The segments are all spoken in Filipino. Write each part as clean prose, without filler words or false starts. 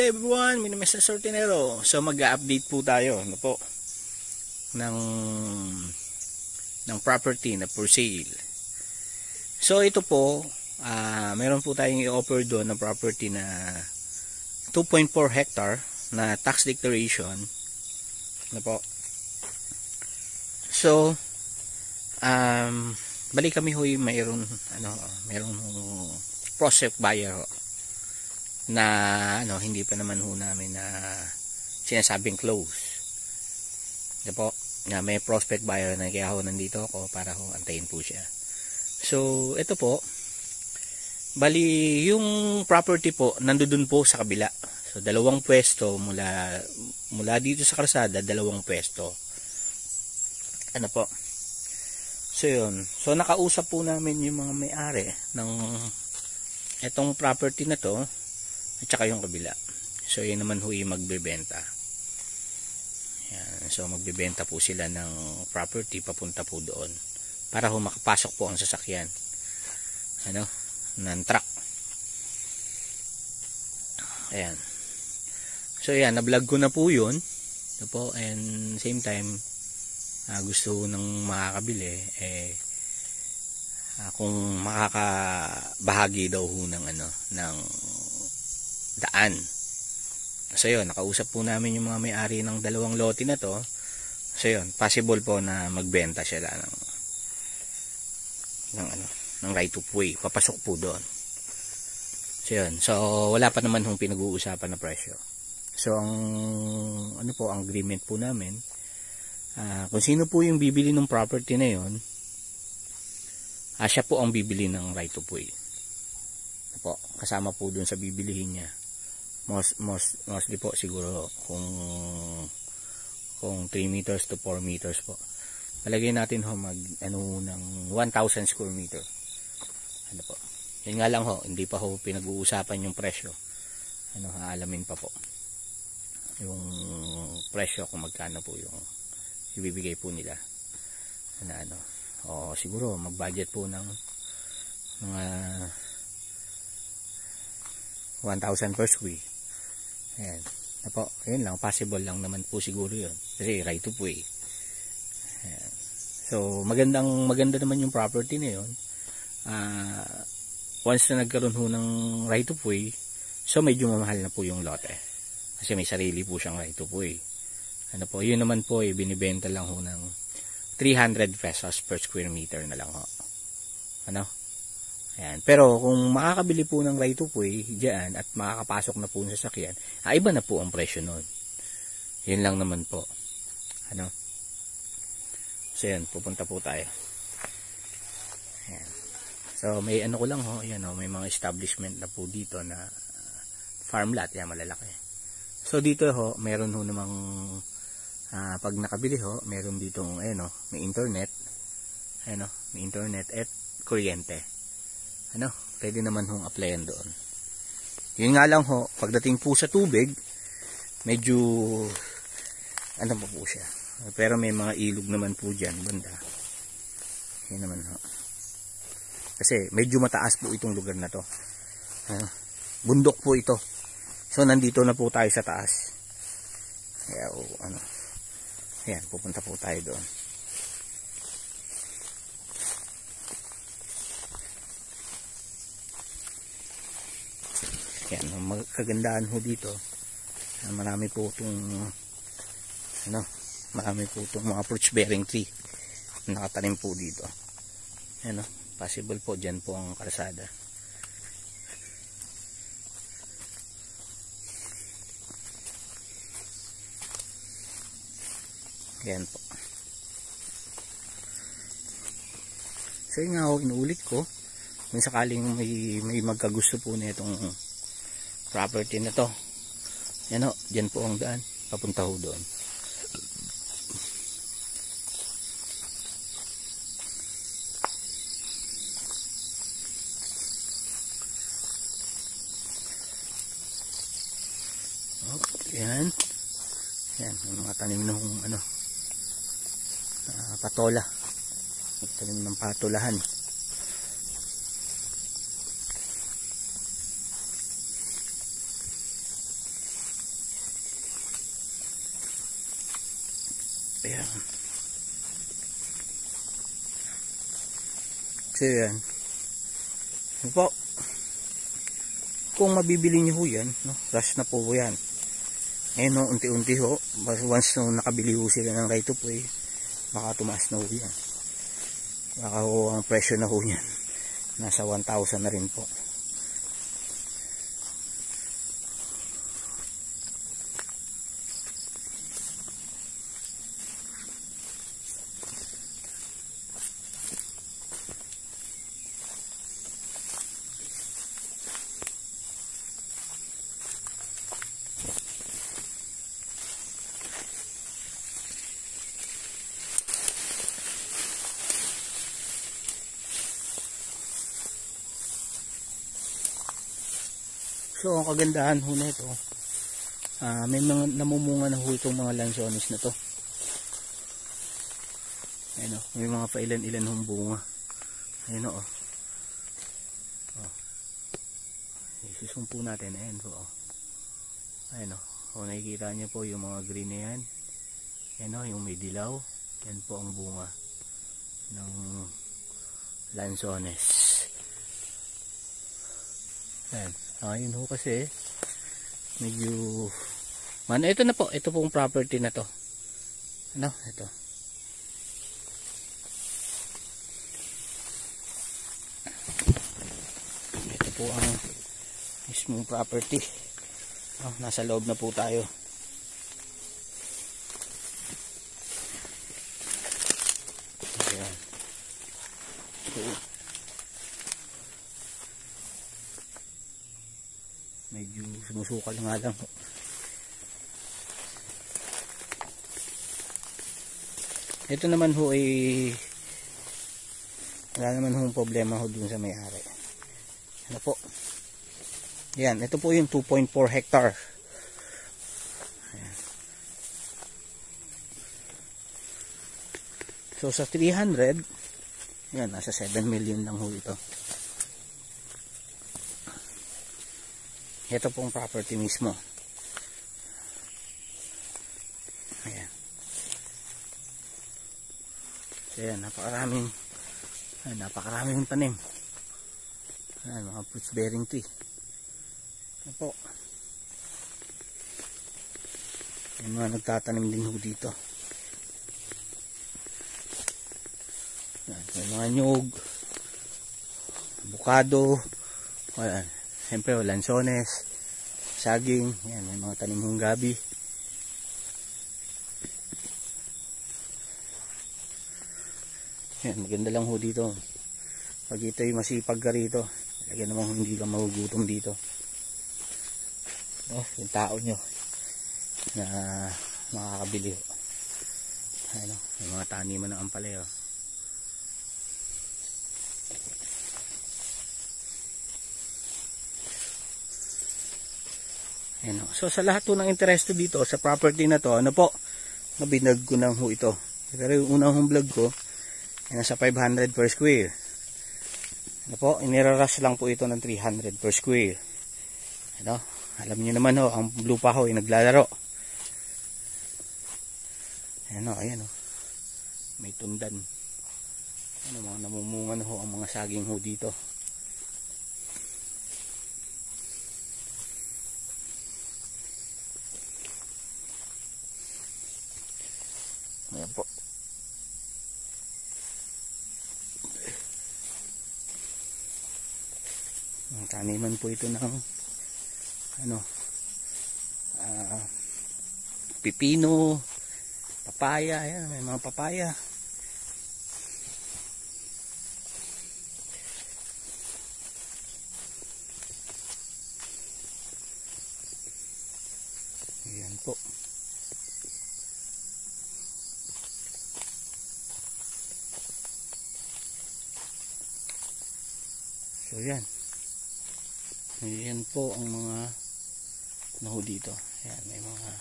day everyone, my name is Sortinero. So mag-update po tayo po ng property na for sale. So ito po, meron po tayong i-offer doon ng property na 2.4 hectare na tax declaration po. So balik kami hoy, mayroong prospect buyer na hindi pa naman ho namin na sinasabing close. Po, na may prospect buyer na kaya ho nandito ako para ho antayin po siya. So ito po, bali yung property po nandoon po sa kabila. So dalawang pwesto mula dito sa kalsada, dalawang pwesto. Po. So yun. So nakausap po namin yung mga may-ari ng etong property na to at saka yung kabila. So yun naman ho yung magbebenta. Yan. So magbebenta po sila ng property papunta po doon para ho makapasok po ang sasakyan ng truck. Ayan. So yan, na-vlog ko na po yun po, and same time gusto ng makakabili kung makakabahagi daw ho ng ng daan. So yun, nakausap po namin yung mga may-ari ng dalawang lote na to. So yun, possible po na magbenta sila ng right of way, papasok po doon. So yun, so wala pa naman hong pinag-uusapan na presyo. So ang ang agreement po namin, kung sino po yung bibili ng property na yun, siya po ang bibili ng right of way po, kasama po dun sa bibilihin niya. Mostly po siguro kung 3 meters to 4 meters po. Palagay natin ho ng 1,000 square meter. Po. Yun nga lang ho, hindi pa ho pinag-uusapan yung presyo. Haalamin pa po yung presyo kung magkano po yung ibibigay po nila. O siguro mag-budget po ng mga 1,000 per square. Ayan. Po, yun lang, possible lang naman po siguro yun. Kasi right of way. Ayan. So, maganda naman yung property na yun. Once na nagkaroon ho ng right of way, so medyo mamahal na po yung lote. Kasi may sarili po siyang right of way. Po, yun naman po, binibenta lang ho ng 300 pesos per square meter na lang ho. Ayan. Pero kung makakabili po ng right of way diyan at makakapasok na po sa sasakyan, iba na po ang presyo nun. Yun lang naman po. So yan, pupunta po tayo. Ayan. So may ko lang ho, ayan may mga establishment na po dito na farm lot, yan malalaki. So dito ho, meron ho namang pag nakabili ho, meron ditong may internet. May internet at kuryente. Pwede naman hong applyan doon. Yun nga lang ho, pagdating po sa tubig, medyo pa po siya. Pero may mga ilog naman po dyan, banda. Yun naman ho. Kasi medyo mataas po itong lugar na to. Bundok po ito. So nandito na po tayo sa taas. Kaya ayan, pupunta po tayo doon. Yan, ang kagandahan ho dito, marami po itong mga fruits bearing tree nakatanim po dito. Possible po dyan po ang kalsada. Yan po. So yun nga ho, inuulit ko, kung sakaling may magkagusto po na itong property na to, dyan po ang daan papunta ho doon. Yan, may mga tanim ng patola, tanim ng patulahan. Ayan. So yan. Ano po? Kung mabibili nyo ho yan, no? Rush na po yan. Ngayon no, unti-unti ho. Once no, nakabili ho sila ng right of way, baka tumaas na ho yan. Baka ho ang presyo na ho yan. Nasa 1,000 na rin po. So ang kagandahan ho na ito, may mga namumunga na ho itong mga lansones na to. Ayun o, may mga pailan-ilan hong bunga. Ayun o. Isusumpo natin. Ayun po o. Ayun o. Kung nakikita nyo po yung mga green na yan. Ayun o, yung may dilaw. Yan po ang bunga ng lansones. Ayan. Ayun ho kasi medyo ito na po, ito pong property na to. Ano? Ito. Ito po ang mismong property. Nasa loob na po tayo. Ayan. Medyo sumusukal nga lang. Ito naman ho ay wala naman hong problema ho dun sa may-ari. Ano po? Yan, ito po yung 2.4 hectare. Ayan. So sa 300, yan, nasa 7 million lang ho ito. Ito pong property mismo. Ayan. So yan, napakaraming tanim. Ayan, mga fruits bearing tree. Ano po? Yung mga nagtatanim din ho dito. Ayan, may mga nyug, avocado, ayan. Siyempre, lansones, saging, yan, may mga tanim hong gabi. Yan, maganda lang ho dito. Pag ito'y masipag ka rito, lagyan naman hindi ka magugutom dito. Yung tao nyo na makakabili ho. Ano, may mga taniman ng ampalaya. So sa lahat po ng interest dito sa property na to, ano po, nabinag ko na ho ito. Pero yung unang hong vlog ko ay nasa 500 per square. Ano po, iniraras lang po ito ng 300 per square. Ano, alam niyo naman ho, ang lupa ho ay naglalaro. Ano, ayan ho, may tundan. Ano, mga namumungan ho ang mga saging ho dito. Ayan po. Ang taniman po ito ng ano, pipino, papaya. Ayan, may mga papaya. Ayan po. So yan. Ayan po ang mga naho dito. Ayan, may mga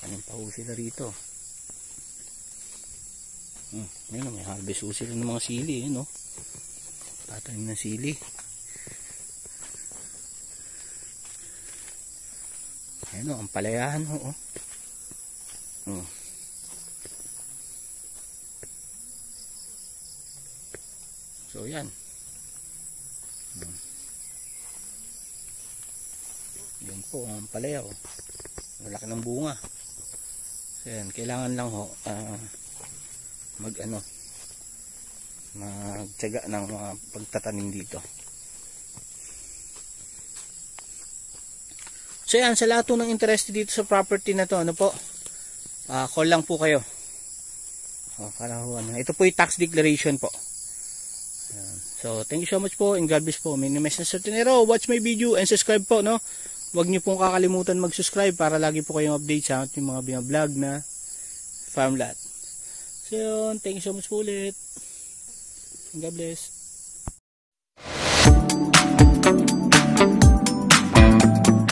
tanim pa ho sila rito. Ayan, may harvest ho sila ng mga sili. Ayan, no? Tatanim ng sili. Ayan, no? Ang palayahan ho. So yan. Yun po ang palaya, oh. Malaki ng bunga. So yan, kailangan lang ho magtiyaga ng mga pagtatanim dito. So yan, sa lahat ng interest dito sa property na to, ano po, call lang po kayo. Ito po yung tax declaration po. Ayan. So thank you so much po, and God bless po. My name is Mr. Tinero. Watch my video and subscribe po, no? Huwag niyo pong kakalimutan mag-subscribe para lagi po kayong update sa ating mga binablog na farm lot. So yun, thank you so much po ulit. God bless.